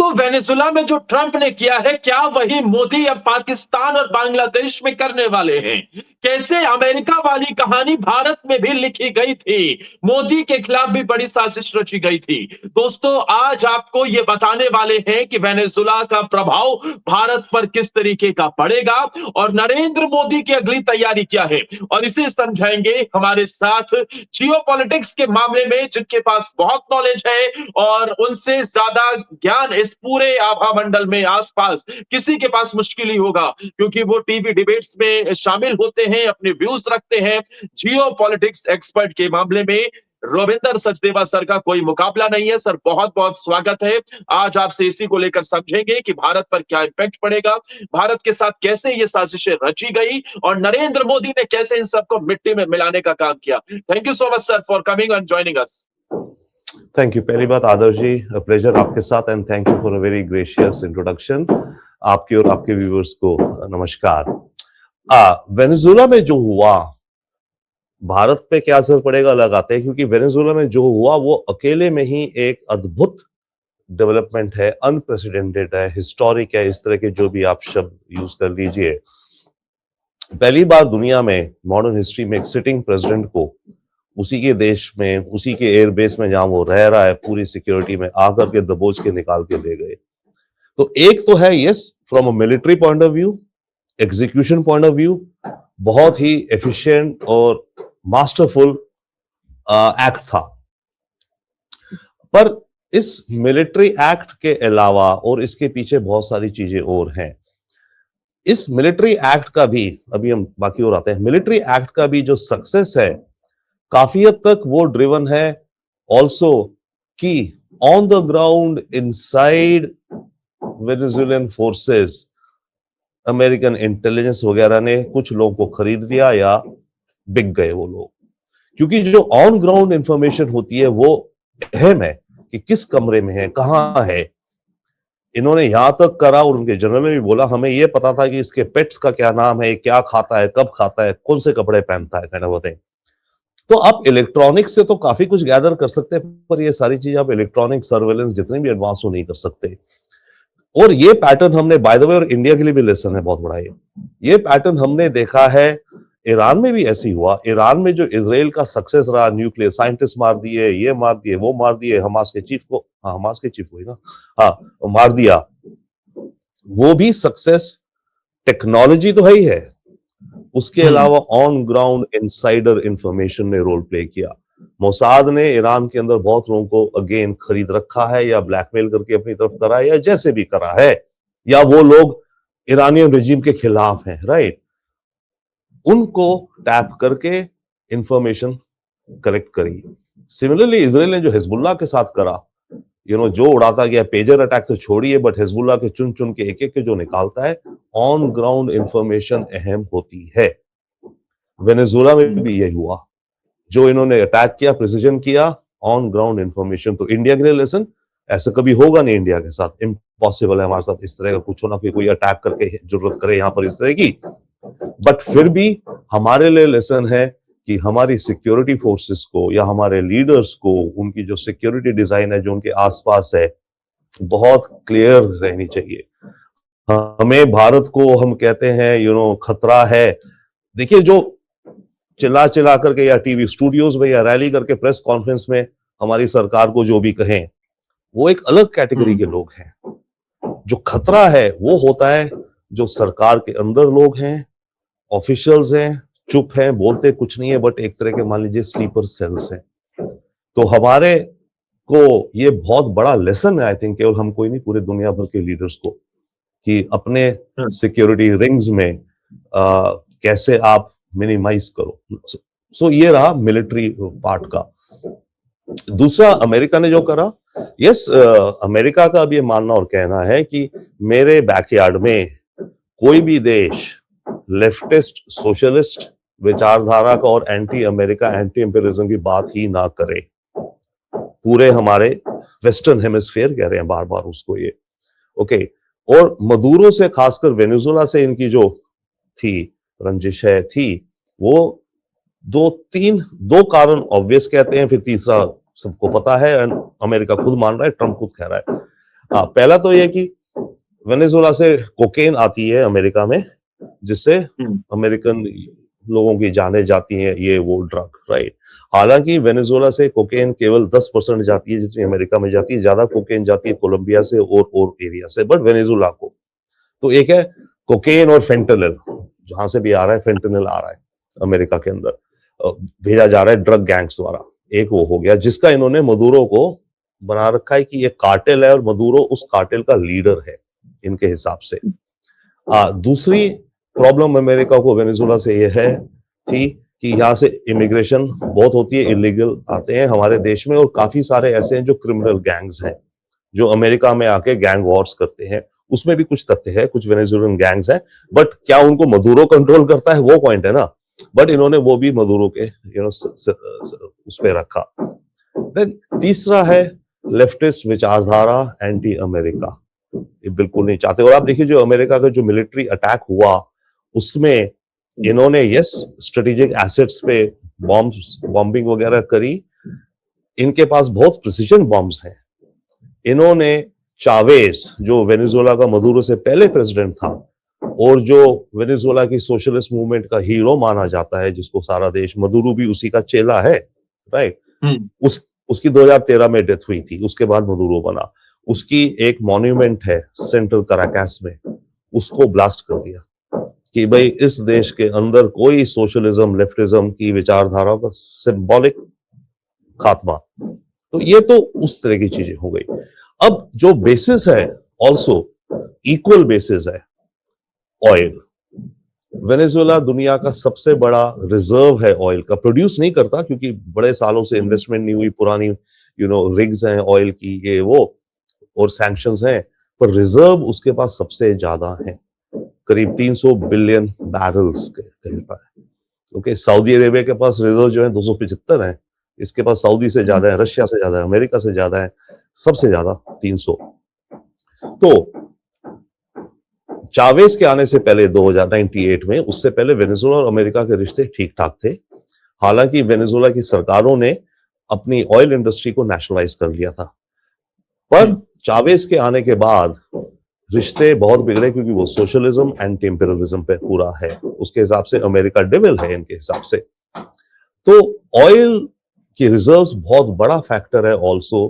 दोस्तों, वेनेजुला में जो ट्रंप ने किया है, क्या वही मोदी अब पाकिस्तान और बांग्लादेश में करने वाले हैं? कैसे अमेरिका वाली कहानी भारत में भी लिखी गई थी, मोदी के खिलाफ भी बड़ी साजिश रची गई थी। दोस्तों, आज आपको ये बताने वाले हैं कि वेनेजुला का प्रभाव भारत पर किस तरीके का पड़ेगा और नरेंद्र मोदी की अगली तैयारी क्या है, और इसे समझाएंगे हमारे साथ जियोपॉलिटिक्स के मामले में जिनके पास बहुत नॉलेज है और उनसे ज्यादा ज्ञान इस पूरे आभा मंडल में आसपास किसी के पास मुश्किल ही होगा, क्योंकि वो टीवी डिबेट्स में शामिल होते हैं, अपने व्यूज रखते हैं। जियो पॉलिटिक्स एक्सपर्ट के मामले में रविंदर सचदेवा सर का कोई मुकाबला नहीं है। सर, बहुत बहुत स्वागत है। आज आपसे इसी को लेकर समझेंगे कि भारत पर क्या इम्पैक्ट पड़ेगा, भारत के साथ कैसे ये साजिशें रची गई और नरेंद्र मोदी ने कैसे इन सबको मिट्टी में मिलाने का काम किया। Thank you so much sir for coming and joining us. Thank you. पहली बात आदर्श जी, प्लेजर आपके साथ and thank you for a very gracious introduction. आपके और आपके व्यूअर्स को नमस्कार। वेनेजुला में जो हुआ भारत पे क्या असर पड़ेगा लगाते हैं, क्योंकि वेनेजुला में जो हुआ वो अकेले में ही एक अद्भुत डेवलपमेंट है, अनप्रेसिडेंटेड है, हिस्टोरिक है, इस तरह के जो भी आप शब्द यूज कर लीजिए। पहली बार दुनिया में मॉडर्न हिस्ट्री में एक सिटिंग प्रेसिडेंट को उसी के देश में, उसी के एयरबेस में जहां वो रह रहा है पूरी सिक्योरिटी में, आकर के दबोच के निकाल के ले गए। तो एक तो है yes, from a military point of view, execution point of view बहुत ही एफिशिएंट और मास्टरफुल एक्ट था। पर इस मिलिट्री एक्ट के अलावा और इसके पीछे बहुत सारी चीजें और हैं। इस मिलिट्री एक्ट का भी, अभी हम बाकी और आते हैं, मिलिट्री एक्ट का भी जो सक्सेस है काफी हद तक वो ड्रिवन है ऑल्सो कि on the ground inside Venezuelan forces, American intelligence वगैरह ने कुछ लोगों को खरीद लिया या बिक गए वो लोग, क्योंकि जो ऑन ग्राउंड इंफॉर्मेशन होती है वो अहम है कि किस कमरे में है, कहां है। इन्होंने यहां तक करा और उनके जनरल ने भी बोला हमें ये पता था कि इसके पेट्स का क्या नाम है, क्या खाता है, कब खाता है, कौन से कपड़े पहनता है, कहना होते हैं। तो आप इलेक्ट्रॉनिक्स से तो काफी कुछ गैदर कर सकते हैं, पर ये सारी चीजें आप इलेक्ट्रॉनिक सर्वेलेंस जितने भी एडवांस हो नहीं कर सकते। और ये पैटर्न हमने, बाय द वे, और इंडिया के लिए भी लेसन है बहुत बड़ा ये पैटर्न हमने देखा है। ईरान में भी ऐसी हुआ। ईरान में जो इजराइल का सक्सेस रहा, न्यूक्लियर साइंटिस्ट मार दिए, ये मार दिए, वो मार दिए, हमास के चीफ को, हमास के चीफ को ही ना, हाँ, मार दिया। वो भी सक्सेस टेक्नोलॉजी तो है ही है, उसके अलावा ऑन ग्राउंड इनसाइडर इंफॉर्मेशन ने रोल प्ले किया। मोसाद ने ईरान के अंदर बहुत लोगों को अगेन खरीद रखा है या ब्लैकमेल करके अपनी तरफ करा है या जैसे भी करा है, या वो लोग ईरानियन रिजीम के खिलाफ हैं, राइट, उनको टैप करके इंफॉर्मेशन कलेक्ट करी। सिमिलरली इजराइल ने जो हिजबुल्लाह के साथ करा, जो उड़ाता गया, पेजर अटैक से छोड़िए, बट हिजबुल्लाह के चुन चुन के एक एक के जो निकालता है, ऑन ग्राउंड इंफॉर्मेशन अहम होती है। वेनेजुला में भी यही हुआ, जो इन्होंने अटैक किया, प्रिसीजन किया, ऑन ग्राउंड इंफॉर्मेशन। तो इंडिया के लिए लेसन, ऐसा कभी होगा नहीं इंडिया के साथ, इम्पॉसिबल है हमारे साथ इस तरह का कुछ होना कि कोई अटैक करके जरूरत करे यहां पर इस तरह की। बट फिर भी हमारे लिए लेसन है कि हमारी सिक्योरिटी फोर्सेस को या हमारे लीडर्स को, उनकी जो सिक्योरिटी डिजाइन है जो उनके आसपास है, बहुत क्लियर रहनी चाहिए। हमें भारत को हम कहते हैं खतरा है। देखिए, जो चिल्ला चिल्ला करके या टीवी स्टूडियोज में या रैली करके प्रेस कॉन्फ्रेंस में हमारी सरकार को जो भी कहें, वो एक अलग कैटेगरी के लोग हैं। जो खतरा है वो होता है जो सरकार के अंदर लोग हैं, ऑफिशियल्स हैं, चुप हैं, बोलते कुछ नहीं है, बट एक तरह के मान लीजिए स्लीपर सेल्स हैं। तो हमारे को ये बहुत बड़ा लेसन है, आई थिंक, केवल हमको ही नहीं, पूरे दुनिया भर के लीडर्स को, कि अपने सिक्योरिटी रिंग्स में कैसे आप मिनिमाइज करो। सो ये रहा मिलिट्री पार्ट का। दूसरा, अमेरिका ने जो करा, यस, अमेरिका का अब ये मानना और कहना है कि मेरे बैकयार्ड में कोई भी देश लेफ्टिस्ट, सोशलिस्ट विचारधारा का और एंटी अमेरिका, एंटी इंपीरियलिज्म की बात ही ना करे। पूरे हमारे वेस्टर्न हेमिस्फीयर कह रहे हैं बार बार उसको, ये ओके। और मदुरो से, खासकर वेनेजुला से इनकी जो थी रंजिश है थी, वो दो कारण ऑब्वियस कहते हैं, फिर तीसरा सबको पता है, अमेरिका खुद मान रहा है, ट्रंप खुद कह रहा है। हाँ, पहला तो ये कि वेनेजुएला से कोकेन आती है अमेरिका में, जिससे अमेरिकन लोगों की जानें जाती हैं, ये वो ड्रग, राइट। हालांकि वेनेजुएला से कोकेन केवल 10% जाती है जितनी अमेरिका में जाती है, ज्यादा कोकेन जाती है कोलंबिया से और एरिया से, बट वेनेजुएला को। तो एक है कोकेन और फेंटनिल, जहां से भी आ रहा है, फेंटनिल आ रहा है अमेरिका के अंदर, भेजा जा रहा है ड्रग गैंग्स द्वारा। एक वो हो गया, जिसका इन्होंने मदुरो को बना रखा है कि ये कार्टेल है और मदुरो उस कार्टेल का लीडर है इनके हिसाब से। दूसरी प्रॉब्लम अमेरिका को वेनेजुएला से ये है थी कि यहाँ से इमिग्रेशन बहुत होती है, इलीगल आते हैं हमारे देश में, और काफी सारे ऐसे हैं जो क्रिमिनल गैंग्स हैं जो अमेरिका में आके गैंग वॉर्स करते हैं। उसमें भी कुछ तथ्य है, कुछ वेनेजुएलन गैंग्स हैं, बट क्या उनको मदुरो कंट्रोल करता है, वो पॉइंट है ना। बट इन्होंने वो भी मदुरो के उस पे रखा। देन तीसरा है लेफ्टिस्ट विचारधारा, एंटी अमेरिका, ये बिल्कुल नहीं चाहते। और आप देखिए जो अमेरिका का जो मिलिट्री अटैक हुआ उसमें इन्होंने यस स्ट्रेटेजिक एसेट्स पे बॉम्बिंग वगैरह करी, इनके पास बहुत प्रिसिजन बॉम्ब्स हैं। इन्होंने चावेज, जो वेनेजुएला का मदुरो से पहले प्रेसिडेंट था और जो वेनेजुएला की सोशलिस्ट मूवमेंट का हीरो माना जाता है, जिसको सारा देश, मदुरो भी उसी का चेला है, राइट। उसकी 2013 में डेथ हुई थी, उसके बाद मदुरो बना। उसकी एक मॉन्यूमेंट है सेंट्रल कराकास में, उसको ब्लास्ट कर दिया कि भाई इस देश के अंदर कोई सोशलिज्म लेफ्टिज्म की विचारधारा का सिंबॉलिक खात्मा। तो ये तो उस तरह की चीजें हो गई। अब जो बेसिस है ऑल्सो इक्वल बेसिस है ऑयल। वेनेजुएला दुनिया का सबसे बड़ा रिजर्व है ऑयल का, प्रोड्यूस नहीं करता क्योंकि बड़े सालों से इन्वेस्टमेंट नहीं हुई, पुरानी रिग्स हैं ऑयल की, ये वो, और सैंक्शंस हैं, पर रिजर्व उसके पास सबसे ज्यादा है, करीब 300 बिलियन बैरल्स कहता है। ओके, सऊदी अरेबिया के पास रिजर्व जो है 275 है, इसके पास सऊदी से ज्यादा है, रशिया से ज्यादा है, अमेरिका से ज्यादा है, सबसे ज्यादा 300। तो चावेज के आने से पहले 2098 में, उससे पहले वेनेजुएला और अमेरिका के रिश्ते ठीक ठाक थे। हालांकि वेनेजुएला की सरकारों ने अपनी ऑयल इंडस्ट्री को नेशनलाइज कर लिया था, पर चावेज के आने के बाद रिश्ते बहुत बिगड़े क्योंकि वो सोशलिज्म एंड टेम्परलिज्म पे पूरा है। उसके हिसाब से अमेरिका डेविल है इनके हिसाब से। तो ऑयल की रिजर्व्स बहुत बड़ा फैक्टर है ऑल्सो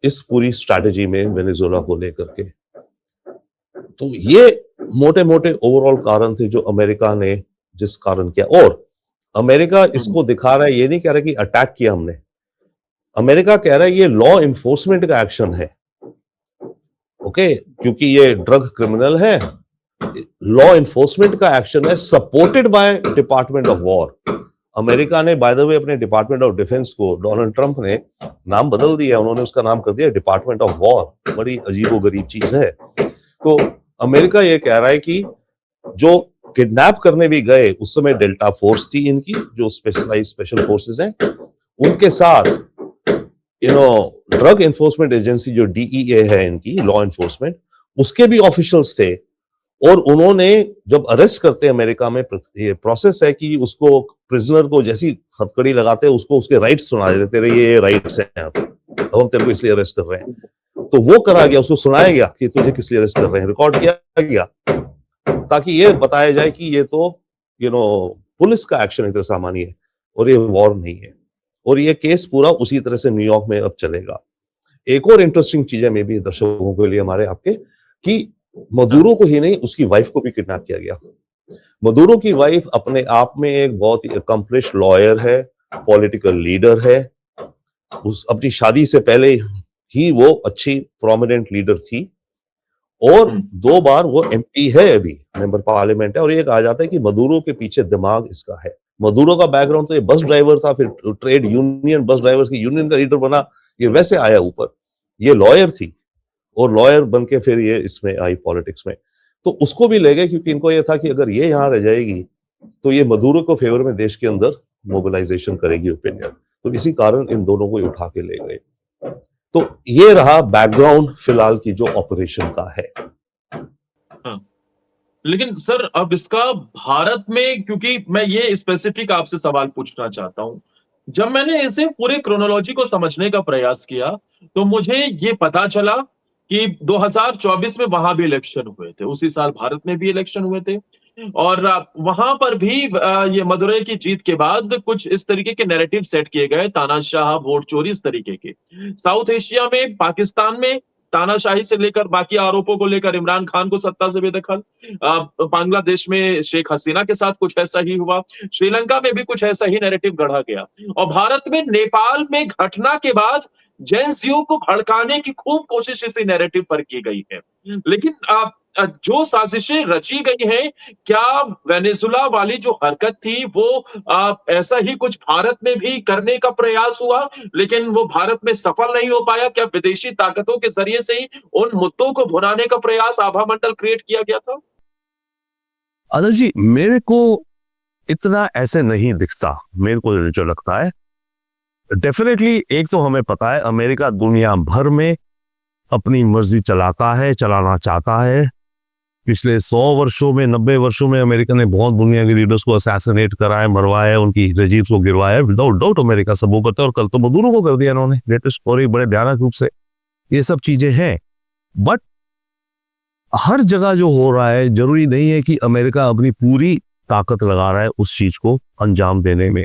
इस पूरी स्ट्रैटेजी में वेनेजुएला को लेकर के। तो ये मोटे मोटे ओवरऑल कारण थे जो अमेरिका ने जिस कारण किया। और अमेरिका इसको दिखा रहा है, ये नहीं कह रहा कि अटैक किया हमने, अमेरिका कह रहा है ये लॉ इन्फोर्समेंट का एक्शन है। ओके, क्योंकि ये ड्रग क्रिमिनल है, लॉ इन्फोर्समेंट का एक्शन है, supported by department of war. America ने बाय द वे अपने डिपार्टमेंट ऑफ डिफेंस को, डोनाल्ड ट्रंप ने नाम बदल दिया, उन्होंने उसका नाम कर दिया डिपार्टमेंट ऑफ वॉर। बड़ी अजीबोगरीब चीज है। तो अमेरिका ये कह रहा है कि जो किडनैप करने भी गए उस समय डेल्टा फोर्स थी इनकी, जो स्पेशल फोर्सेस हैं, उनके साथ ड्रग एनफोर्समेंट एजेंसी जो डीईए है इनकी, लॉ एनफोर्समेंट, उसके भी ऑफिशियल्स थे। और उन्होंने जब अरेस्ट करते हैं अमेरिका में, ये प्रोसेस है कि उसको प्रिजनर को जैसी हथकड़ी लगाते हैं उसको उसके राइट्स सुना देते, तेरे ये राइट्स हैं, अब हम तेरे को इसलिए अरेस्ट कर रहे हैं। तो वो करा गया, उसको सुनाया गया कि तुझे किस लिए अरेस्ट कर रहे हैं, रिकॉर्ड किया गया ताकि ये बताया जाए कि ये तो पुलिस का एक्शन इतना सामान्य है और ये वॉर नहीं है। और ये केस पूरा उसी तरह से न्यूयॉर्क में अब चलेगा। एक और इंटरेस्टिंग चीज है, मे भी दर्शकों के लिए हमारे आपके, कि मदुरो को ही नहीं उसकी वाइफ को भी किडनैप किया गया। मदुरो की वाइफ अपने आप में एक बहुत ही अकम्प्लिश्ड लॉयर है, पॉलिटिकल लीडर है। अपनी शादी से पहले ही वो अच्छी प्रोमिनेंट लीडर थी और 2 बार वो एमपी है, अभी मेंबर पार्लियामेंट है। और ये कहा जाता है कि मदुरो के पीछे दिमाग इसका है। मदुरो का बैकग्राउंड तो ये बस ड्राइवर था, फिर ट्रेड यूनियन, बस ड्राइवर्स की यूनियन का लीडर बना, ये वैसे आया ऊपर। ये लॉयर थी और लॉयर बन के फिर ये इसमें आई पॉलिटिक्स में। तो उसको भी ले गए क्योंकि इनको ये था कि अगर ये यहाँ रह जाएगी तो ये मदुरो को फेवर में देश के अंदर मोबिलाइजेशन करेगी ओपिनियन। तो इसी कारण इन दोनों को उठा के ले गए। तो ये रहा बैकग्राउंड फिलहाल की जो ऑपरेशन का है। हाँ। लेकिन सर अब इसका भारत में, क्योंकि मैं ये स्पेसिफिक आपसे सवाल पूछना चाहता हूं, जब मैंने इसे पूरे क्रोनोलॉजी को समझने का प्रयास किया तो मुझे ये पता चला कि 2024 में वहां भी इलेक्शन हुए थे, उसी साल भारत में भी इलेक्शन हुए थे और वहां पर भी ये मदुरई की जीत के बाद कुछ इस तरीके के नैरेटिव सेट किए गए, तानाशाह, वोट चोरी, इस तरीके के। साउथ एशिया में, पाकिस्तान में तानाशाही से लेकर बाकी आरोपों को लेकर इमरान खान को सत्ता से बेदखल, बांग्लादेश में शेख हसीना के साथ कुछ ऐसा ही हुआ, श्रीलंका में भी कुछ ऐसा ही नैरेटिव गढ़ा गया और भारत में, नेपाल में घटना के बाद जेएनयू को भड़काने की खूब कोशिश इसी नैरेटिव पर की गई है। लेकिन जो साजिशें रची गई हैं, क्या वेनेजुला वाली जो हरकत थी वो ऐसा ही कुछ भारत में भी करने का प्रयास हुआ, लेकिन वो भारत में सफल नहीं हो पाया? क्या विदेशी ताकतों के जरिए से ही उन मुद्दों को भुनाने का प्रयास, आभा मंडल क्रिएट किया गया था? अदर जी, मेरे को इतना ऐसे नहीं दिखता। मेरे को जो लगता है, डेफिनेटली एक तो हमें पता है अमेरिका दुनिया भर में अपनी मर्जी चलाता है, चलाना चाहता है। पिछले 100 वर्षों में, 90 वर्षों में अमेरिका ने बहुत दुनिया के लीडर्स को असैसिनेट करा है, मरवाया है, उनकी रेजिम्स को गिरवाया है। विदाउट डाउट अमेरिका सब वो करता है और कल तो मदुरो को कर दिया इन्होंने लेटेस्ट और एक बड़े भयानक रूप से। ये सब चीजें हैं, बट हर जगह जो हो रहा है जरूरी नहीं है कि अमेरिका अपनी पूरी ताकत लगा रहा है उस चीज को अंजाम देने में।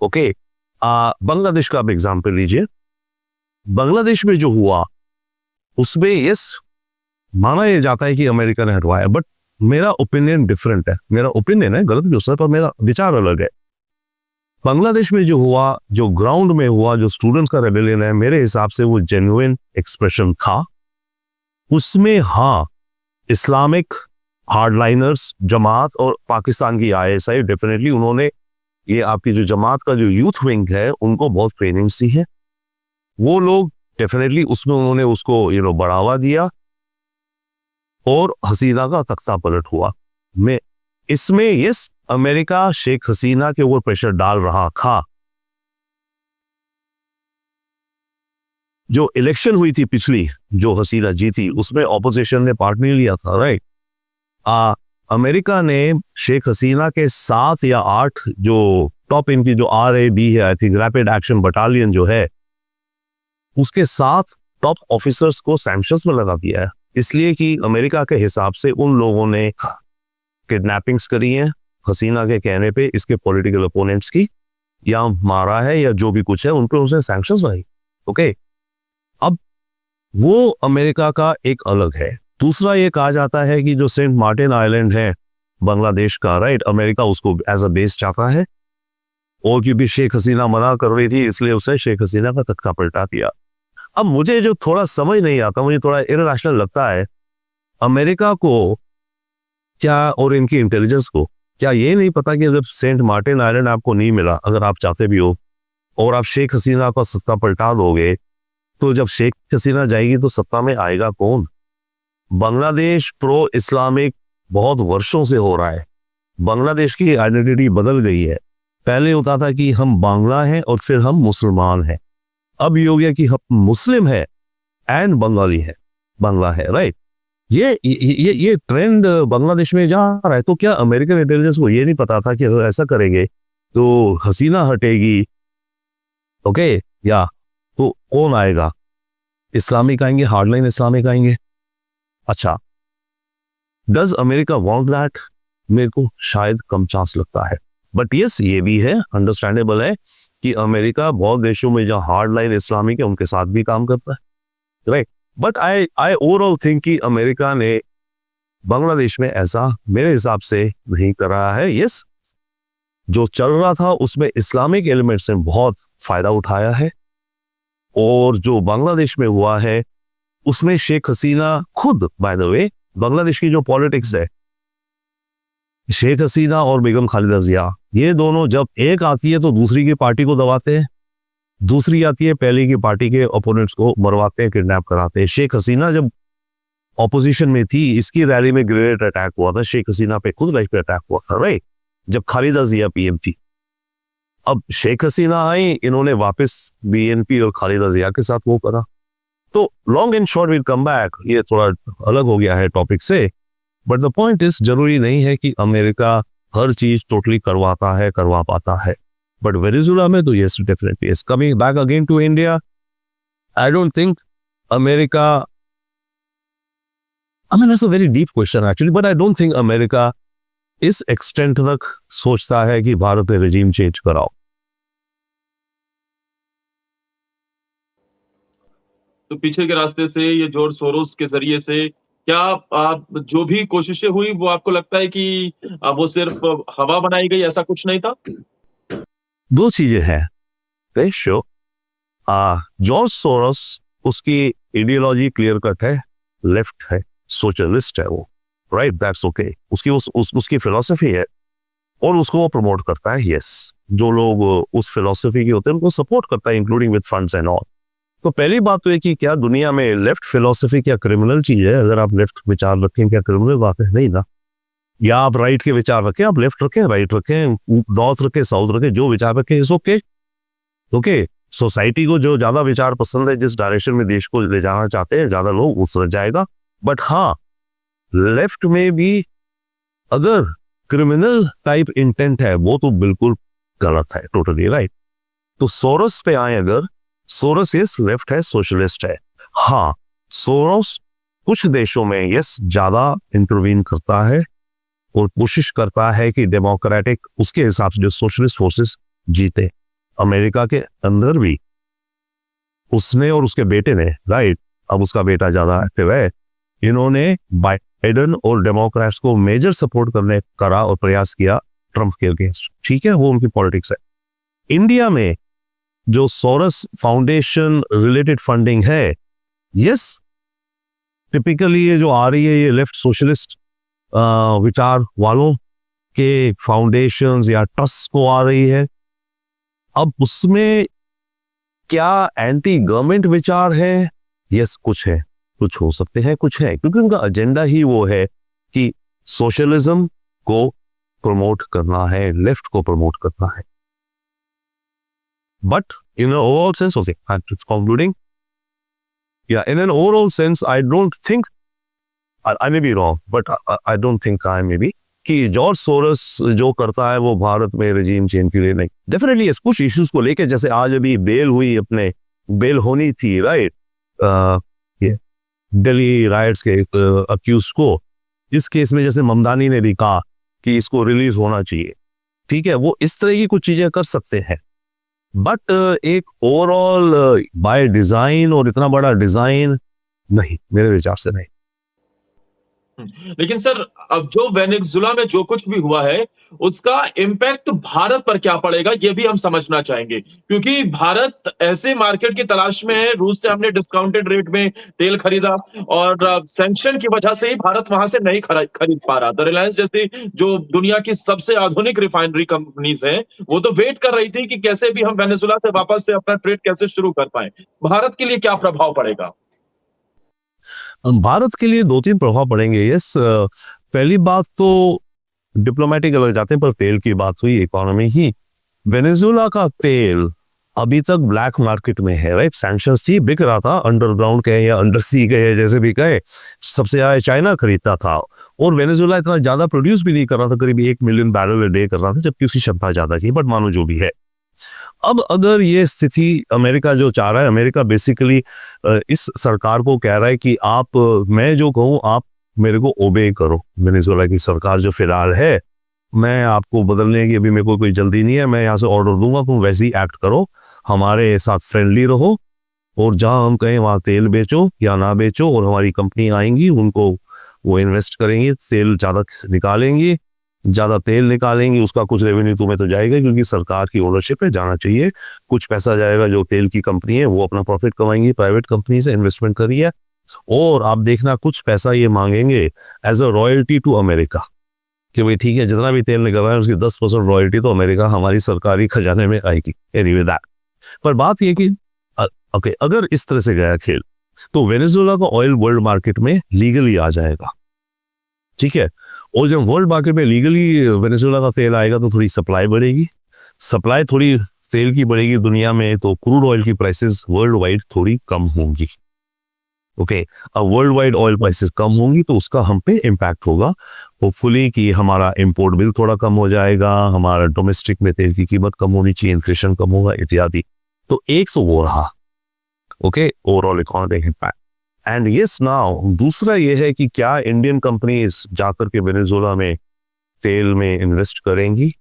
ओके, बांग्लादेश का आप एग्जाम्पल लीजिए। बांग्लादेश में जो हुआ उसमें यस माना यह जाता है कि अमेरिका ने हटवाया, बट मेरा ओपिनियन डिफरेंट है। मेरा ओपिनियन है, गलत भी हो सकता है, पर मेरा विचार अलग है। बांग्लादेश में जो हुआ, जो ग्राउंड में हुआ, जो स्टूडेंट्स का रेबेलियन है, मेरे हिसाब से वो जेन्युइन एक्सप्रेशन था। उसमें हाँ, इस्लामिक हार्डलाइनर्स, जमात और पाकिस्तान की आईएसआई, डेफिनेटली उन्होंने ये आपकी जो जमात का जो यूथ विंग है उनको बहुत ट्रेनिंग दी है। वो लोग डेफिनेटली उसमें उन्होंने उसको बढ़ावा दिया और हसीना का तख्ता पलट हुआ। मैं इसमें यस, अमेरिका शेख हसीना के ऊपर प्रेशर डाल रहा था। जो इलेक्शन हुई थी पिछली, जो हसीना जीती, उसमें ऑपोजिशन ने पार्ट नहीं लिया था, राइट। अमेरिका ने शेख हसीना के 7 या 8 जो टॉप इनकी जो RAB है, I think rapid action battalion जो है, उसके 7 टॉप ऑफिसर्स को सैंक्शंस में लगा दिया है, इसलिए कि अमेरिका के हिसाब से उन लोगों ने किडनैपिंग्स करी हैं हसीना के कहने पे, इसके पॉलिटिकल अपोनेंट्स की, या मारा है या जो भी कुछ है, उन पर उसने सैंक्शंस लगाई। ओके, अब वो अमेरिका का एक अलग है। दूसरा ये कहा जाता है कि जो सेंट मार्टिन आइलैंड है बांग्लादेश का, राइट, अमेरिका उसको एज अ बेस चाहता है, और क्योंकि शेख हसीना मना कर रही थी इसलिए उसने शेख हसीना का तख्ता पलटा दिया। अब मुझे जो थोड़ा समझ नहीं आता, मुझे थोड़ा इररेशनल लगता है, अमेरिका को क्या और इनकी इंटेलिजेंस को क्या ये नहीं पता कि जब सेंट मार्टिन आइलैंड आपको नहीं मिला, अगर आप चाहते भी हो, और आप शेख हसीना का सत्ता पलटा दोगे, तो जब शेख हसीना जाएगी तो सत्ता में आएगा कौन? बांग्लादेश प्रो इस्लामिक बहुत वर्षों से हो रहा है। बांग्लादेश की आइडेंटिटी बदल गई है। पहले होता था कि हम बांग्ला हैं और फिर हम मुसलमान हैं, अब ये हो गया कि हम मुस्लिम है एंड बंगाली है, बांग्ला है, राइट। ये ट्रेंड बांग्लादेश में जा रहा है। तो क्या अमेरिकन इंटेलिजेंस को ये नहीं पता था कि अगर ऐसा करेंगे तो हसीना हटेगी, ओके, या तो कौन आएगा? इस्लामिक आएंगे, हार्डलाइन इस्लामिक आएंगे। अच्छा, डज अमेरिका वांट दैट? मेरे को शायद कम चांस लगता है, बट यस, ये भी है, अंडरस्टैंडेबल है कि अमेरिका बहुत देशों में जहां हार्डलाइन इस्लामिक है उनके साथ भी काम करता है, right. But I overall think कि अमेरिका ने बांग्लादेश में ऐसा मेरे हिसाब से नहीं करा है। यस, जो चल रहा था उसमें इस्लामिक एलिमेंट्स ने बहुत फायदा उठाया है, और जो बांग्लादेश में हुआ है उसमें शेख हसीना खुद, बाय द वे, बांग्लादेश की जो पॉलिटिक्स है, शेख हसीना और बेगम खालिदा जिया, ये दोनों जब एक आती है तो दूसरी की पार्टी को दबाते हैं, दूसरी आती है पहले की पार्टी के ओपोनेंट्स को मरवाते हैं, किडनैप कराते हैं। शेख हसीना जब ऑपोजिशन में थी, इसकी रैली में ग्रेनेड अटैक हुआ था, शेख हसीना पे खुद लाइफ पे अटैक हुआ था, राइट, जब खालिदा जिया PM थी। अब शेख हसीना आई, इन्होंने वापस BNP और खालिदा जिया के साथ वो करा। तो long and short will come back, ये थोड़ा अलग हो गया है टॉपिक से, बट द पॉइंट इज, जरूरी नहीं है कि अमेरिका हर चीज टोटली करवा पाता है। बट वेनेजुएला में तो yes, definitely is coming back again to India. I don't think America I mean, that's a very deep question actually, but I don't think America इस एक्सटेंट तक सोचता है कि भारत में रिजीम चेंज कराओ। तो पीछे के रास्ते से ये जॉर्ज सोरोस के जरिए से क्या जो भी कोशिशें हुई वो आपको लगता है कि वो सिर्फ हवा बनाई गई, ऐसा कुछ नहीं था? दो चीजें हैं शो। जॉर्ज सोरोस, उसकी आइडियोलॉजी क्लियर कट है, लेफ्ट है, सोशलिस्ट है वो, राइट, दैट्स ओके। उसकी उसकी फिलॉसफी है और उसको वो प्रमोट करता है। यस, जो लोग उस फिलॉसफी के होते हैं उनको सपोर्ट करता है, including with funds and all. तो पहली बात तो है कि क्या दुनिया में लेफ्ट फिलॉसफी क्या क्रिमिनल चीज है? अगर आप लेफ्ट विचार रखें, क्या क्रिमिनल बात है? नहीं ना। या आप राइट के विचार रखें, आप लेफ्ट रखें, राइट रखें, नॉर्थ रखें, साउथ रखें, जो विचार रखें इज ओके। ओके, सोसाइटी को जो ज्यादा विचार पसंद है, जिस डायरेक्शन में देश को ले जाना चाहते हैं ज्यादा लोग, उस तरह जाएगा। बट हाँ, लेफ्ट में भी अगर क्रिमिनल टाइप इंटेंट है वो तो बिल्कुल गलत है, टोटली राइट। तो सोरोस पे आए, अगर सोरोस यस लेफ्ट है, सोशलिस्ट है। हाँ, सोरोस कुछ देशों में यस ज्यादा इंटरवीन करता है और कोशिश करता है कि डेमोक्रेटिक उसके हिसाब से जो सोशलिस्ट फोर्सेस जीते। अमेरिका के अंदर भी उसने और उसके बेटे ने, राइट, अब उसका बेटा ज्यादा एक्टिव है, इन्होंने बाइडेन और डेमोक्रेट्स को मेजर सपोर्ट करने करा और प्रयास किया ट्रंप के अगेंस्ट। ठीक है, वो उनकी पॉलिटिक्स है। इंडिया में जो सोरोस फाउंडेशन रिलेटेड फंडिंग है, यस, टिपिकली ये जो आ रही है ये लेफ्ट सोशलिस्ट विचार वालों के फाउंडेशंस या ट्रस्ट को आ रही है। अब उसमें क्या एंटी गवर्नमेंट विचार है? यस, कुछ है, कुछ हो सकते हैं, कुछ है, क्योंकि उनका एजेंडा ही वो है कि सोशलिज्म को प्रमोट करना है, लेफ्ट को प्रमोट करना है। But in an overall sense, okay, it's concluding. Yeah, in an overall sense, I don't think, I may be wrong, but I don't think I may be, कि George Soros जो करता है वो भारत में रजीम change के लिए नहीं। डेफिनेटली कुछ इश्यूज को लेके, जैसे आज अभी बेल हुई, अपने बेल होनी थी, राइट, दिल्ली राइट्स के अक्यूज को। इस केस में जैसे ममदानी ने भी कहा कि इसको रिलीज होना चाहिए, ठीक है, वो इस तरह की कुछ चीजें कर सकते हैं। बट एक ओवरऑल बाय डिजाइन और इतना बड़ा डिजाइन नहीं, मेरे विचार से नहीं। लेकिन सर, अब जो वेनेजुला में जो कुछ भी हुआ है उसका इम्पैक्ट भारत पर क्या पड़ेगा ये भी हम समझना चाहेंगे, क्योंकि भारत ऐसे मार्केट की तलाश में है। रूस से हमने डिस्काउंटेड रेट में तेल खरीदा और सैंक्शन की वजह से ही भारत वहां से नहीं खरीद पा रहा था। रिलायंस जैसी जो दुनिया की सबसे आधुनिक रिफाइनरी कंपनीज हैं वो तो वेट कर रही थी कि कैसे भी हम वेनेजुला से वापस से अपना ट्रेड कैसे शुरू कर पाए। भारत के लिए क्या प्रभाव पड़ेगा? भारत के लिए दो तीन प्रभाव पड़ेंगे। यस, पहली बात तो डिप्लोमेटिक अलग जाते हैं, पर तेल की बात हुई, इकोनॉमी ही। वेनेजुला का तेल अभी तक ब्लैक मार्केट में है, राइट, सैंक्शंस थी, बिक रहा था, अंडरग्राउंड कहे या अंडर सी कहे, जैसे भी कहे, सबसे ज्यादा चाइना खरीदता था। और वेनेजुला इतना ज्यादा प्रोड्यूस भी नहीं कर रहा था, करीब 1 मिलियन बैरल डे कर रहा था, जबकि उसकी क्षमता ज्यादा थी, बट मानो जो भी है। अब अगर ये स्थिति अमेरिका जो चाह रहा है, अमेरिका बेसिकली इस सरकार को कह रहा है कि आप, मैं जो कहूँ आप मेरे को ओबे करो। वेनेजुला की सरकार जो फिलहाल है, मैं आपको बदलने की अभी मेरे को कोई जल्दी नहीं है, मैं यहाँ से ऑर्डर दूंगा, तुम वैसे ही एक्ट करो, हमारे साथ फ्रेंडली रहो, और जहां हम कहें वहां तेल बेचो या ना बेचो, और हमारी कंपनी आएंगी, उनको वो इन्वेस्ट करेंगी, तेल ज्यादा निकालेंगी, ज्यादा तेल निकालेंगी, उसका कुछ रेवेन्यू तुम्हें तो जाएगा, क्योंकि सरकार की ओनरशिप है, जाना चाहिए, कुछ पैसा जाएगा, जो तेल की कंपनी है वो अपना प्रॉफिट कमाएंगी, प्राइवेट कंपनी से इन्वेस्टमेंट करिए, और आप देखना कुछ पैसा ये मांगेंगे as a royalty to America, कि भाई ठीक है, जितना भी तेल निकल रहा है उसकी 10% रॉयल्टी तो अमेरिका हमारी सरकारी खजाने में आएगी। एनीवे दैट, पर बात ये कि ओके, अगर इस तरह से गया खेल तो वेनेजुला का ऑयल वर्ल्ड मार्केट में लीगली आ जाएगा, ठीक है, और जब वर्ल्ड मार्केट में लीगली वेनेजुला का तेल आएगा तो थोड़ी सप्लाई बढ़ेगी, सप्लाई थोड़ी तेल की बढ़ेगी दुनिया में, तो क्रूड ऑयल की प्राइसेस वर्ल्ड वाइड थोड़ी कम होंगी। ओके, अब वर्ल्ड वाइड ऑयल प्राइसेस कम होंगी तो उसका हम पे इम्पैक्ट होगा, होपफुली कि हमारा इंपोर्ट बिल थोड़ा कम हो जाएगा, हमारा डोमेस्टिक में तेल की कीमत कम होनी चाहिए, इन्फ्लेशन कम होगा इत्यादि। तो एक तो वो रहा, okay, overall economic impact. And yes now दूसरा ये है कि क्या इंडियन कंपनीज जाकर के वेनेजुएला में तेल में इन्वेस्ट करेंगी,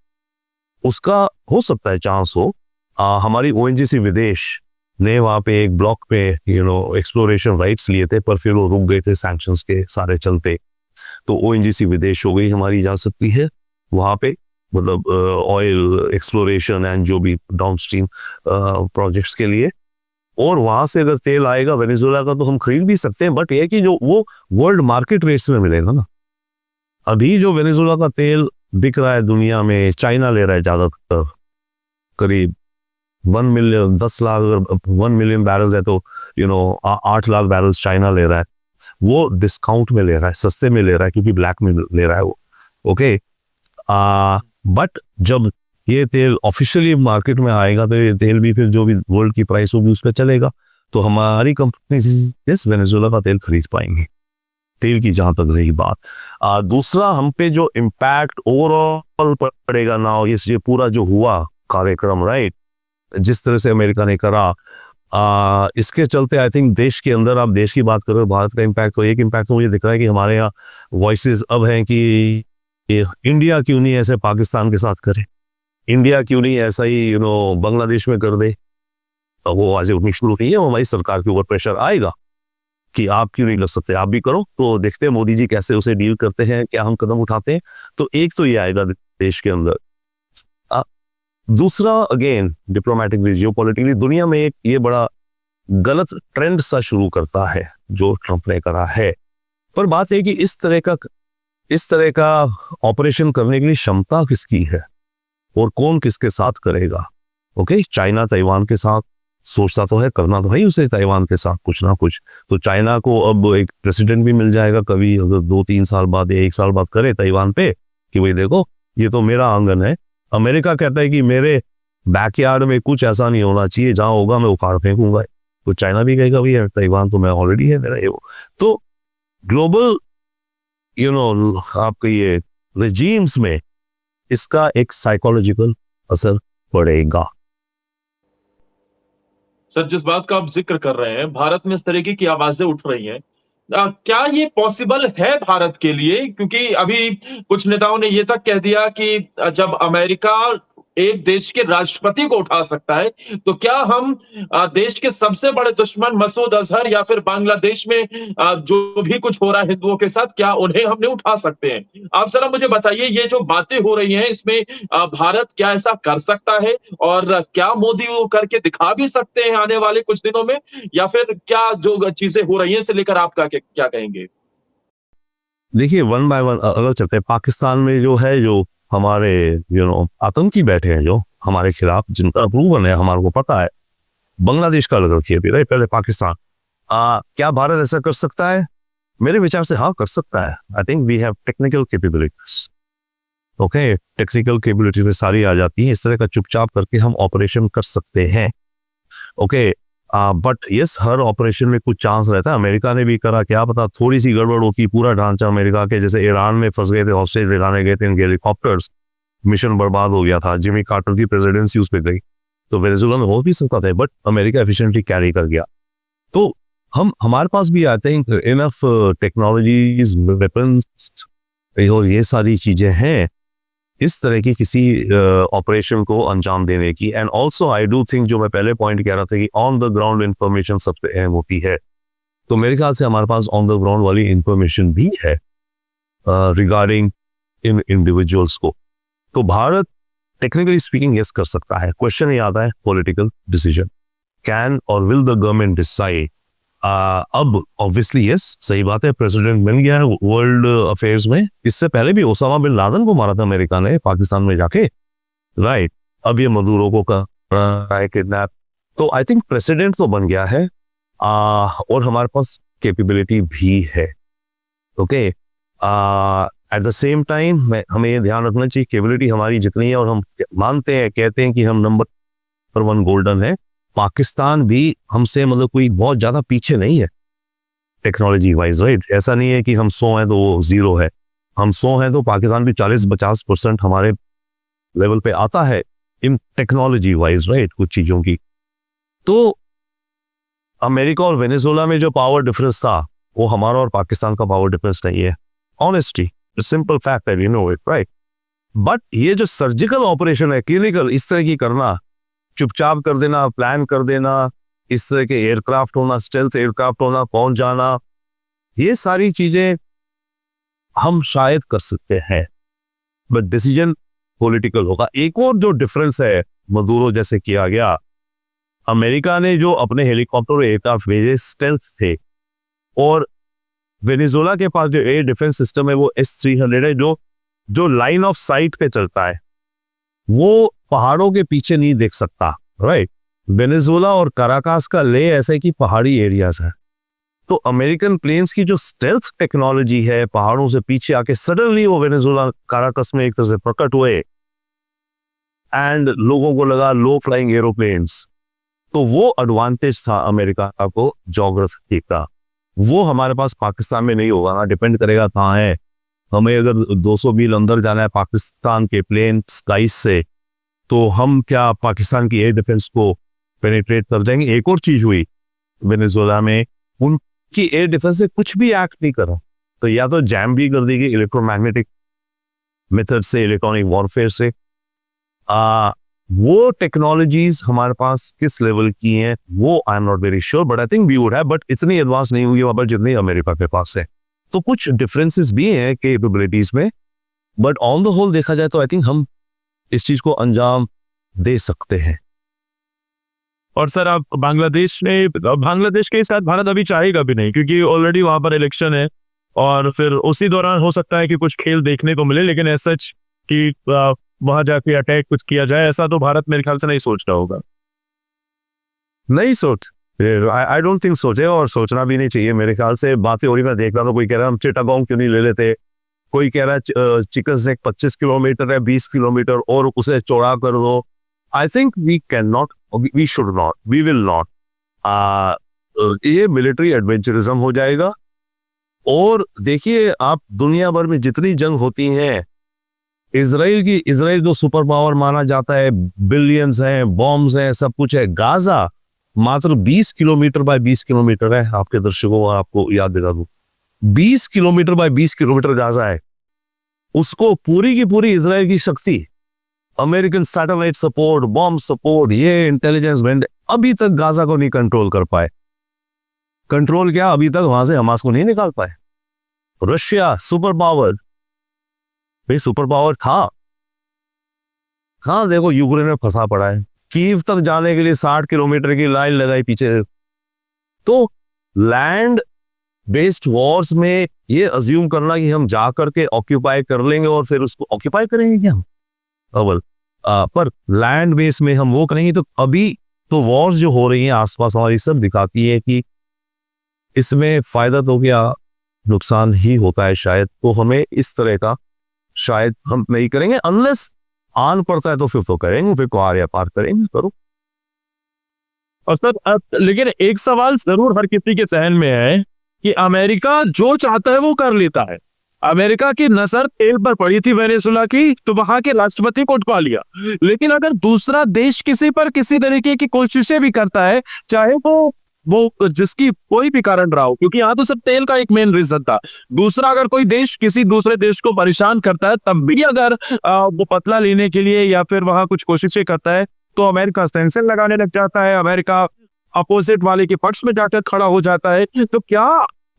उसका हो सकता है चांस हो। हमारी ओएनजीसी विदेश ने वहां पे एक ब्लॉक पे एक्सप्लोरेशन राइट्स लिए थे, पर फिर वो रुक गए थे सैंक्शंस के सारे चलते। तो ओएनजीसी विदेश हो गई हमारी, जा सकती है वहां पे, मतलब ऑयल एक्सप्लोरेशन एंड जो भी डाउनस्ट्रीम प्रोजेक्ट्स के लिए। और वहां से अगर तेल आएगा वेनेजुएला का तो हम खरीद भी सकते हैं, बट ये कि जो वो वर्ल्ड मार्केट रेट्स में मिलेगा ना। अभी जो वेनेजुएला का तेल बिक रहा है दुनिया में, चाइना ले रहा है ज्यादातर, करीब 1 मिलियन 10 लाख, अगर 1 मिलियन बैरल्स है तो 8 लाख बैरल्स चाइना ले रहा है। वो डिस्काउंट में ले रहा है, सस्ते में ले रहा है, क्योंकि ब्लैक में ले रहा है वो। ओके, बट जब ये तेल ऑफिशियली मार्केट में आएगा तो ये तेल भी फिर जो भी वर्ल्ड की प्राइस होगी उस पर चलेगा, तो हमारी कंपनी इस वेनेजुएला का तेल खरीद पाएंगी, तेल की जहां तक रही बात। दूसरा हम पे जो इम्पैक्ट ओवरऑल पड़ेगा ना, ये पूरा जो हुआ कार्यक्रम, राइट, जिस तरह से अमेरिका ने करा, इसके चलते आई थिंक देश के अंदर, आप देश की बात करो, भारत का इम्पैक्ट, तो एक इम्पैक्ट तो मुझे दिख रहा है कि हमारे यहाँ वॉइसेस अब हैं कि इंडिया क्यों नहीं ऐसे पाकिस्तान के साथ करे, इंडिया क्यों नहीं ऐसा ही बांग्लादेश में कर दे। वो आवाजें उठनी शुरू हुई है, हमारी सरकार के ऊपर प्रेशर आएगा कि आप क्यों नहीं कर सकते, आप भी करो। तो देखते हैं मोदी जी कैसे उसे डील करते हैं, क्या हम कदम उठाते हैं। तो एक तो ये आएगा देश के अंदर। दूसरा अगेन डिप्लोमेटिकली, जियोपॉलिटिकली दुनिया में एक ये बड़ा गलत ट्रेंड सा शुरू करता है जो ट्रंप ने करा है। पर बात है कि इस तरह का ऑपरेशन करने के लिए क्षमता किसकी है और कौन किसके साथ करेगा। ओके, चाइना ताइवान के साथ सोचता तो है, करना तो है उसे ताइवान के साथ कुछ ना कुछ। तो चाइना को अब एक प्रेसिडेंट भी मिल जाएगा कभी, अगर 2-3 साल बाद या 1 साल बाद करे ताइवान पे कि भाई देखो ये तो मेरा आंगन है। अमेरिका कहता है कि मेरे बैकयार्ड में कुछ ऐसा नहीं होना चाहिए, जहां होगा मैं उखाड़ फेंकूंगा। तो चाइना भी कहेगा भैया ताइवान तो मैं ऑलरेडी है मेरा ये वो। तो ग्लोबल आपके ये रेजीम्स में इसका एक साइकोलॉजिकल असर पड़ेगा। सर, जिस बात का आप जिक्र कर रहे हैं, भारत में इस तरीके की आवाजें उठ रही हैं, क्या ये पॉसिबल है भारत के लिए? क्योंकि अभी कुछ नेताओं ने ये तक कह दिया कि जब अमेरिका एक देश के राष्ट्रपति को उठा सकता है, तो क्या हम देश के सबसे बड़े दुश्मन मसूद अजहर या फिर बांग्लादेश में जो भी कुछ हो रहा है हिंदुओं के साथ, क्या उन्हें हम नहीं उठा सकते हैं? आप जरा मुझे बताइए, ये जो बातें हो रही हैं, इसमें भारत क्या ऐसा कर सकता है, और क्या मोदी वो करके दिखा भी सकते हैं आने वाले कुछ दिनों में, या फिर क्या जो चीजें हो रही हैं इसे लेकर आपका क्या कहेंगे? देखिए, वन बाय वन अलग चलते हैं। पाकिस्तान में जो है, जो हमारे आतंकी बैठे हैं जो हमारे खिलाफ, जिनका अप्रूवल है हमारे को पता है। बांग्लादेश का अलग रखिए अभी, पहले पाकिस्तान। क्या भारत ऐसा कर सकता है? मेरे विचार से हाँ, कर सकता है। I think we have technical capabilities. Okay, technical capability में सारी आ जाती है, इस तरह का चुपचाप करके हम ऑपरेशन कर सकते हैं। Okay, but yes, her operation में कुछ चांस रहता है। अमेरिका ने भी करा, क्या पता थोड़ी सी गड़बड़ होती, पूरा ढांचा अमेरिका के, जैसे ईरान में फंस गए थे, हॉस्टेज लेने गए थे इनके हेलीकॉप्टर्स, मिशन बर्बाद हो गया था, जिमी कार्टर की प्रेसिडेंसी उस पर गई। तो वेनेजुएला में हो भी सकता था, बट अमेरिका एफिशिएंटली कैरी कर गया। तो हमारे पास भी आते हैं इनफ टेक्नोलॉजीज, वेपन्स और ये सारी चीजें हैं इस तरह की किसी ऑपरेशन को अंजाम देने की। And also I do think, जो मैं पहले पॉइंट कह रहा था कि ऑन द ग्राउंड इंफॉर्मेशन सबसे अहम होती है, तो मेरे ख्याल से हमारे पास ऑन द ग्राउंड वाली इंफॉर्मेशन भी है रिगार्डिंग इन इंडिविजुअल्स को। तो भारत टेक्निकली स्पीकिंग यस कर सकता है। क्वेश्चन ये आता है पॉलिटिकल डिसीजन, कैन और विल द गवर्नमेंट डिसाइड। अब ऑब्वियसली यस, सही बात है, प्रेसिडेंट बन गया है वर्ल्ड अफेयर्स में। इससे पहले भी ओसामा बिन लादेन को मारा था अमेरिका ने पाकिस्तान में जाके, राइट। अब ये मदुरो को कर किडनैप। तो आई थिंक प्रेसिडेंट तो बन गया है, और हमारे पास कैपेबिलिटी भी है। Okay, at the same time हमें ये ध्यान रखना चाहिए, कैपेबिलिटी हमारी जितनी है, और हम मानते हैं, कहते हैं कि हम नंबर 1 गोल्डन है, पाकिस्तान भी हमसे मतलब कोई बहुत ज्यादा पीछे नहीं है टेक्नोलॉजी वाइज, राइट। ऐसा नहीं है कि हम 100 हैं तो वो 0 है, हम 100 हैं तो पाकिस्तान भी 40-50% हमारे लेवल पे आता है इन टेक्नोलॉजी वाइज, राइट, कुछ चीजों की। तो अमेरिका और वेनेजुएला में जो पावर डिफरेंस था वो हमारा और पाकिस्तान का पावर डिफरेंस नहीं है। ऑनेस्टली सिंपल फैक्ट है, you know it right. But ये जो सर्जिकल ऑपरेशन है क्लिनिकल इस तरह की करना, चुपचाप कर देना, प्लान कर देना, इस तरह के एयरक्राफ्ट होना, स्टेल्थ एयरक्राफ्ट होना, पहुंच जाना, ये सारी चीजें हम शायद कर सकते हैं, बट डिसीजन पॉलिटिकल होगा। एक और जो डिफरेंस है मदुरो जैसे किया गया, अमेरिका ने जो अपने हेलीकॉप्टर और एयरक्राफ्ट भेजे स्टेल्थ थे, और वेनेजुएला के पास जो एयर डिफेंस सिस्टम है वो S-300 है, जो लाइन ऑफ साइट पे चलता है, वो पहाड़ों के पीछे नहीं देख सकता, राइट। वेनेजुएला और काराकास का ले ऐसे कि पहाड़ी एरियाज है, तो अमेरिकन प्लेन्स की जो स्टेल्थ टेक्नोलॉजी है, पहाड़ों से पीछे आके सडनली वो वेनेजुएला काराकास में एक तरह से प्रकट हुए एंड लोगों को लगा लो फ्लाइंग एरोप्लेन्स, तो वो एडवांटेज था अमेरिका को ज्योग्राफी का, वो हमारे पास पाकिस्तान में नहीं होगा ना, डिपेंड करेगा कहाँ है। हमें अगर 200 मील अंदर जाना है पाकिस्तान के प्लेन स्काइज से, तो हम क्या पाकिस्तान की एयर डिफेंस को पेनिट्रेट कर जाएंगे। एक और चीज हुई वेनेजुएला में, उनकी एयर डिफेंस से कुछ भी एक्ट नहीं करा, तो या तो जैम भी कर देगी इलेक्ट्रोमैग्नेटिक मेथड से, इलेक्ट्रॉनिक वॉरफेयर से। वो टेक्नोलॉजीज हमारे पास किस लेवल की हैं वो I am not very sure, but I think we would have, but इतनी एडवांस नहीं होंगी वहां पर जितनी अमेरिका के पास है। तो कुछ डिफरेंसेस भी हैं कैपेबिलिटीज में, बट ऑन द होल देखा जाए तो आई थिंक हम इस चीज को अंजाम दे सकते हैं। और सर आप बांग्लादेश के साथ भारत अभी चाहेगा भी नहीं, क्योंकि ऑलरेडी वहां पर इलेक्शन है, और फिर उसी दौरान हो सकता है कि कुछ खेल देखने को मिले, लेकिन ऐसा कि वहां जाके अटैक कुछ किया जाए, ऐसा तो भारत मेरे ख्याल से नहीं सोच रहा होगा। नहीं सोच, आई डोंट थिंक सोचे, और सोचना भी नहीं चाहिए मेरे ख्याल से। बातें हो रही, मैं देख रहा था, कोई कह रहा है हम चिटागोंग क्यों नहीं ले लेते, कोई कह रहा है चिकन से 25 किलोमीटर है, 20 किलोमीटर और उसे चौड़ा कर दो। I think we can not, we should not, we will not. ये मिलिट्री एडवेंचरिज्म हो जाएगा। और देखिए आप दुनिया भर में जितनी जंग होती हैं, इजराइल जो सुपर पावर माना जाता है, बिलियंस हैं, बॉम्ब्स हैं, सब कुछ है। गाजा मात्र 20 किलोमीटर बाय 20 किलोमीटर है, आपके दर्शकों को आपको याद दिला दूं, 20 किलोमीटर बाय 20 किलोमीटर गाजा है। उसको पूरी की पूरी इजराइल की शक्ति, American satellite support, bomb support, ये इंटेलिजेंस बैंड अभी तक गाजा को नहीं कंट्रोल कर पाए। कंट्रोल क्या, अभी तक वहां से हमास को नहीं निकाल पाए। रशिया सुपर पावर, भाई सुपर पावर था, हाँ देखो यूक्रेन में फंसा पड़ा है। कीव तक जाने के लिए 60 किलोमीटर की लाइन लगाई पीछे। तो लैंड बेस्ड वॉर्स में ये अज्यूम करना कि हम जा करके ऑक्यूपाई कर लेंगे और फिर उसको ऑक्यूपाई करेंगे क्या हम, अव्वल पर लैंड बेस में हम वो करेंगे। तो अभी तो वॉर्स जो हो रही हैं आसपास हमारी, सब दिखाती है कि इसमें फायदा तो क्या नुकसान ही होता है शायद। तो हमें इस तरह का शायद हम नहीं करेंगे, अनलेस आन पड़ता है तो फिर तो करेंगे, फिर कुआर या पार करेंगे, करो। और सर लेकिन एक सवाल जरूर हर किसी के जहन में है कि अमेरिका जो चाहता है वो कर लेता है। अमेरिका की नजर तेल पर पड़ी थी वेनेजुएला की, तो वहां के राष्ट्रपति को उठवा लिया। लेकिन अगर दूसरा देश किसी पर किसी तरीके की कोशिशें भी करता है, चाहे वो जिसकी कोई भी कारण रहा हो, क्योंकि यहाँ तो सब तेल का एक मेन रीजन था। दूसरा अगर कोई देश किसी दूसरे देश को परेशान करता है, तब भी अगर वो बदला लेने के लिए या फिर वहां कुछ कोशिशें करता है, तो अमेरिका सैंक्शन लगाने लग जाता है, अमेरिका अपोजिट वाले के पक्ष में जाकर खड़ा हो जाता है। तो क्या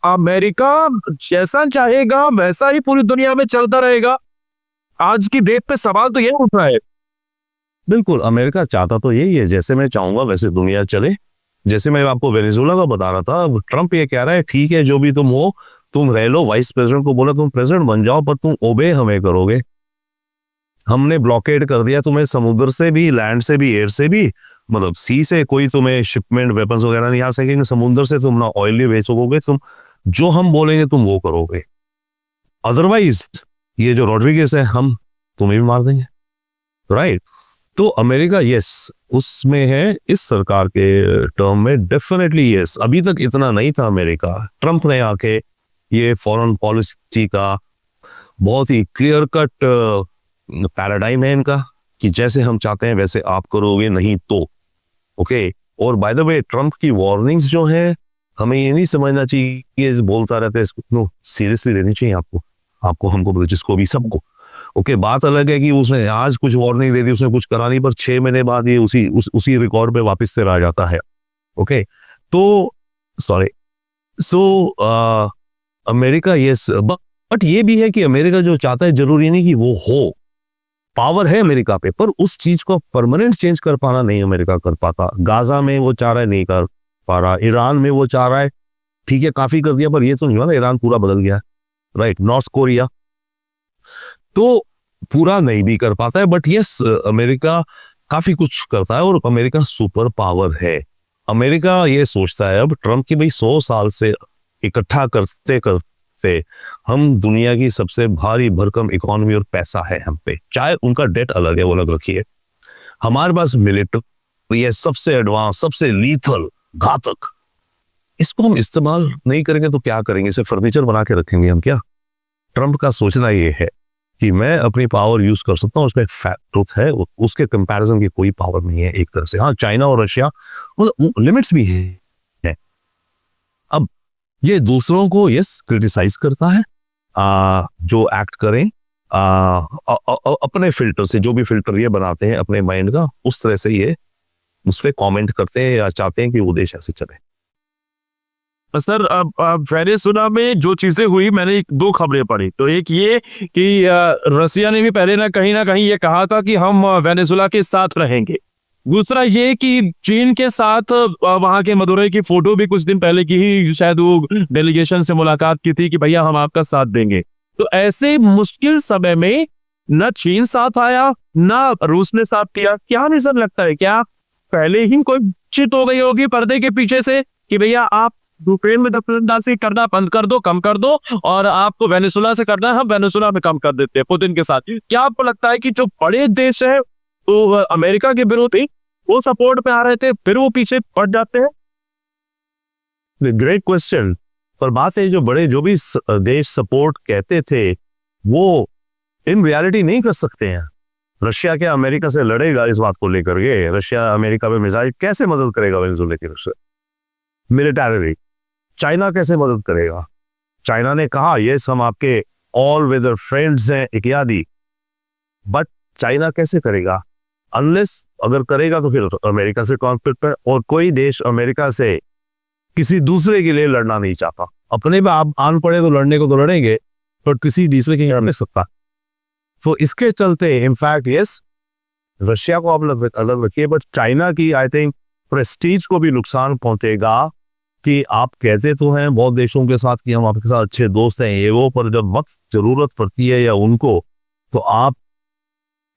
अमेरिका जैसा चाहेगा वैसा ही पूरी दुनिया में चलता रहेगा? आज की डेट पे सवाल तो ये उठ रहा है। बिल्कुल, अमेरिका चाहता तो यही है, जैसे मैं चाहूंगा वैसे दुनिया चले। जैसे मैं आपको वेनेजुएला का बता रहा था, ट्रंप ये कह रहा है ठीक है जो भी तुम हो तुम रह लो, वाइस प्रेसिडेंट को बोला तुम प्रेसिडेंट बन जाओ, पर तुम ओबे हमें करोगे। हमने ब्लॉकेड कर दिया तुम्हें, समुद्र से भी, लैंड से भी, एयर से भी, मतलब सी से कोई तुम्हें शिपमेंट वेपन्स वगैरह नहीं आ सकेंगे, समुद्र से तुम ना ऑयल नहीं बेच सकोगे, तुम जो हम बोलेंगे तुम वो करोगे। अदरवाइज ये जो रॉड्रिगेज है हम तुम्हें भी मार देंगे, राइट। तो अमेरिका यस उसमें है, इस सरकार के टर्म में डेफिनेटली यस। अभी तक इतना नहीं था अमेरिका, ट्रंप ने आके ये फॉरेन पॉलिसी का बहुत ही क्लियर कट पैराडाइम है इनका कि जैसे हम चाहते हैं वैसे आप करोगे, नहीं तो ओके। और बाय द वे ट्रम्प की वार्निंग्स जो हैं, हमें ये नहीं समझना चाहिए कि ये बोलता रहता है, इसको सीरियसली लेनी चाहिए आपको हमको ब्रिटिश को भी, सबको। ओके, बात अलग है कि उसने आज कुछ वार्निंग दे दी, उसने कुछ करा नहीं, पर 6 महीने बाद ये उसी रिकॉर्ड पे वापस से आ जाता है। ओके, तो सॉरी, सो अमेरिका ये बट ये भी है कि अमेरिका जो चाहता है जरूरी नहीं कि वो हो, पावर है अमेरिका पे, पर उस चीज को परमानेंट चेंज कर पाना नहीं अमेरिका कर पाता। गाजा में वो चाह रहा है, नहीं कर पा रहा। ईरान में वो चाह रहा है, ठीक है काफी कर दिया, पर ये तो नहीं हुआ ना, ईरान पूरा बदल गया, राइट। नॉर्थ कोरिया तो पूरा नहीं भी कर पाता है, बट यस अमेरिका काफी कुछ करता है और अमेरिका सुपर पावर है। अमेरिका ये सोचता है अब ट्रम्प की भाई 100 साल से इकट्ठा करते करते हम दुनिया की सबसे भारी भरकम इकोनॉमी और पैसा है हम पे, चाहे उनका डेट अलग है वो अलग रखिए, हमारे पास मिलिट्री है सबसे एडवांस, सबसे लीथल, घातक। इसको हम इस्तेमाल नहीं करेंगे तो क्या करेंगे? इसे फर्नीचर बना के रखेंगे हम क्या? ट्रम्प का सोचना ये है कि मैं अपनी पावर यूज कर सकता हूँ, उसमें ट्रुथ है, उसके कंपैरिजन की कोई पावर नहीं है एक तरह से। हाँ, चाइना और रशिया लिमिट्स भी है। अब ये दूसरों को यस क्रिटिसाइज करता है, जो एक्ट करें अपने फिल्टर से, जो भी फिल्टर ये बनाते हैं अपने माइंड का, उस तरह से ये उस पर कॉमेंट करते हैं या चाहते हैं कि वो देश ऐसे चले। सर, अब वेनेजुएला में जो चीजें हुई, मैंने 2 खबरें पढ़ी। तो एक ये कि रसिया ने भी पहले ना कहीं ये कहा था कि हम वेनेजुएला के साथ रहेंगे। दूसरा ये कि चीन के साथ वहां के मदुरई की फोटो भी कुछ दिन पहले की ही शायद वो डेलीगेशन से मुलाकात की थी कि भैया हम आपका साथ देंगे। तो ऐसे मुश्किल समय में न चीन साथ आया न रूस ने साथ दिया। क्या रीजन लगता है? क्या पहले ही कोई चिट हो गई होगी पर्दे के पीछे से कि भैया आप यूक्रेन में दखलंदाजी करना बंद कर दो, कम कर दो, और आपको वेनेजुएला से करना है, हम वेनेजुएला में कम कर देते हैं पुतिन के साथ। क्या आपको लगता है कि जो बड़े देश है तो अमेरिका के विरोधी वो सपोर्ट पे आ रहे थे, फिर वो पीछे पड़ जाते हैं? Great question. पर बात है जो भी देश सपोर्ट कहते थे वो इन रियलिटी नहीं कर सकते हैं। रशिया क्या अमेरिका से लड़ेगा इस बात को लेकर के? रशिया अमेरिका में मिसाइल कैसे मदद करेगा वेनेजुएला की? Russia military. चाइना कैसे मदद करेगा? चाइना ने कहा यस हम आपके ऑल वेदर फ्रेंड्स हैं इत्यादि, बट चाइना कैसे करेगा? अनलेस अगर करेगा तो फिर अमेरिका से कॉन्फ्लिक्ट है, और कोई देश अमेरिका से किसी दूसरे के लिए लड़ना नहीं चाहता। अपने में आप आन पड़े तो लड़ने को तो लड़ेंगे, पर किसी दूसरे के लिए लड़ नहीं सकता। तो इसके चलते इनफैक्ट यस रशिया को आप अलग रखिए, बट चाइना की आई थिंक प्रेस्टीज को भी नुकसान पहुंचेगा कि आप कहते तो हैं बहुत देशों के साथ कि हम आपके साथ अच्छे दोस्त हैं ये वो, पर जब वक्त जरूरत पड़ती है या उनको, तो आप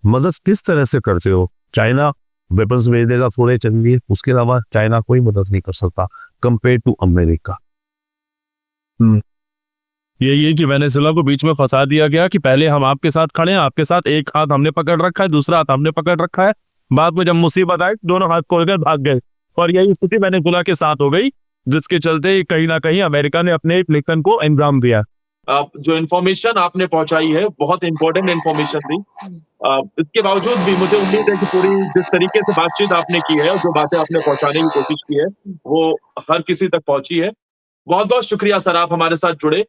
मदद किस तरह से करते हो? चाइना वेपन्स भेज देगा थोड़े चलिए, उसके अलावा चाइना कोई मदद नहीं कर सकता कंपेयर टू अमेरिका। ये कि वेनेजुएला को बीच में फंसा दिया गया कि पहले हम आपके साथ खड़े हैं, आपके साथ एक हाथ हमने पकड़ रखा है, दूसरा हाथ हमने पकड़ रखा है, बाद में जब मुसीबत आई दोनों हाथ खोलकर भाग गए, और यही स्थिति वेनेजुएला के साथ हो गई, जिसके चलते कहीं ना कहीं अमेरिका ने अपने लिंकन को अंजाम दिया। जो इन्फॉर्मेशन आपने पहुंचाई है बहुत इंपॉर्टेंट इन्फॉर्मेशन थी। इसके बावजूद भी मुझे उम्मीद है कि पूरी जिस तरीके से बातचीत आपने की है और जो बातें आपने पहुंचाने की कोशिश की है वो हर किसी तक पहुंची है। बहुत बहुत शुक्रिया सर, आप हमारे साथ जुड़े।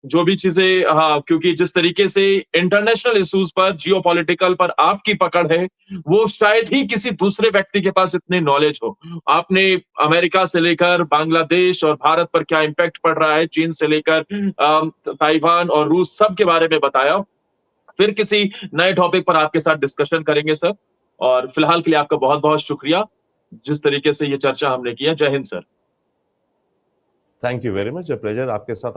जो भी चीजें, हाँ, क्योंकि जिस तरीके से इंटरनेशनल इश्यूज पर, जियोपॉलिटिकल पर आपकी पकड़ है, वो शायद ही किसी दूसरे व्यक्ति के पास इतनी नॉलेज हो। आपने अमेरिका से लेकर बांग्लादेश और भारत पर क्या इम्पैक्ट पड़ रहा है, चीन से लेकर ताइवान और रूस, सब के बारे में बताया। फिर किसी नए टॉपिक पर आपके साथ डिस्कशन करेंगे सर, और फिलहाल के लिए आपका बहुत बहुत शुक्रिया जिस तरीके से ये चर्चा हमने किया। जय Hind sir. Thank you very much, pleasure आपके साथ।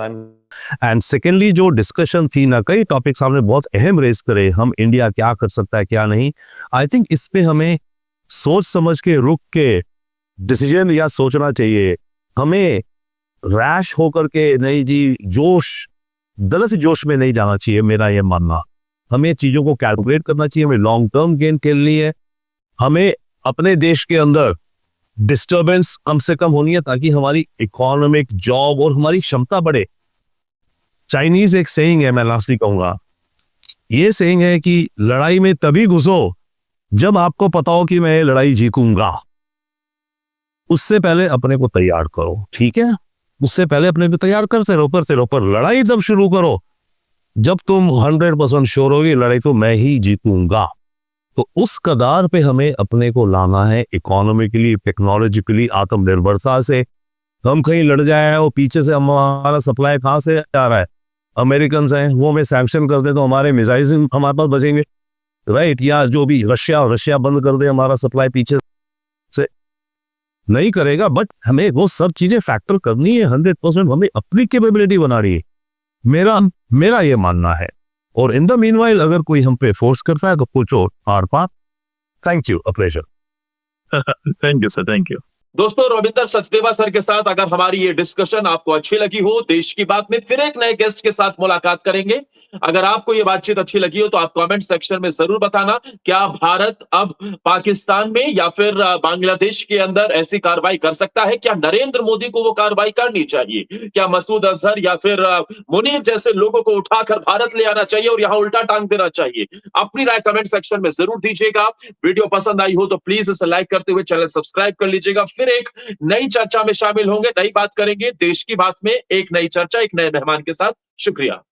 एंड सेकेंडली जो डिस्कशन थी ना, कई टॉपिक्स हमने बहुत अहम रेज करे, हम इंडिया क्या कर सकता है क्या नहीं। आई थिंक इस पे हमें सोच समझ के रुक के डिसीजन या सोचना चाहिए। हमें रैश होकर के नहीं जी, गलत जोश में नहीं जाना चाहिए, मेरा ये मानना। हमें चीजों को कैलकुलेट करना चाहिए, हमें लॉन्ग टर्म गेन के लिए हमें अपने देश के अंदर डिस्टर्बेंस कम से कम होनी है, ताकि हमारी इकोनॉमिक, जॉब और हमारी क्षमता बढ़े। चाइनीज एक सेइंग है, मैं लास्टली कहूंगा, ये सेइंग है कि लड़ाई में तभी घुसो जब आपको पता हो कि मैं ये लड़ाई जीतूंगा। उससे पहले अपने को तैयार करो, ठीक है? उससे पहले अपने को तैयार कर से रोपर लड़ाई तब शुरू करो जब तुम 100% श्योर होगी लड़ाई तो मैं ही जीतूंगा। तो उस कगार पे हमें अपने को लाना है, इकोनॉमिकली, टेक्नोलॉजिकली, आत्मनिर्भरता से। हम कहीं लड़ जाए और पीछे से हमारा सप्लाई कहाँ से आ रहा है? अमेरिकन हैं, वो हमें सैंक्शन कर दे तो हमारे मिसाइल हमारे पास बचेंगे, राइट? या जो भी रशिया बंद कर दे हमारा सप्लाई पीछे से, नहीं करेगा। बट हमें वो सब चीजें फैक्टर करनी है, 100% हमें अपनी कैपेबिलिटी बना रही है, मेरा ये मानना है। और इन द मीनवाइल अगर कोई हम पे फोर्स करता है तो पूछो आर पार। Thank you, a pleasure. Thank you sir, thank you. दोस्तों, रविंदर सचदेवा सर के साथ अगर हमारी ये डिस्कशन आपको अच्छी लगी हो, देश की बात में फिर एक नए गेस्ट के साथ मुलाकात करेंगे। अगर आपको ये बातचीत अच्छी लगी हो तो आप कमेंट सेक्शन में जरूर बताना, क्या भारत अब पाकिस्तान में या फिर बांग्लादेश के अंदर ऐसी कार्रवाई कर सकता है? क्या नरेंद्र मोदी को वो कार्रवाई करनी चाहिए? क्या मसूद अजहर या फिर मुनीर जैसे लोगों को उठाकर भारत ले आना चाहिए और यहाँ उल्टा टांग देना चाहिए? अपनी राय कमेंट सेक्शन में जरूर दीजिएगा। वीडियो पसंद आई हो तो प्लीज इसे लाइक करते हुए चैनल सब्सक्राइब कर लीजिएगा। फिर एक नई चर्चा में शामिल होंगे, नई बात करेंगे, देश की बात में एक नई चर्चा, एक नए मेहमान के साथ। शुक्रिया।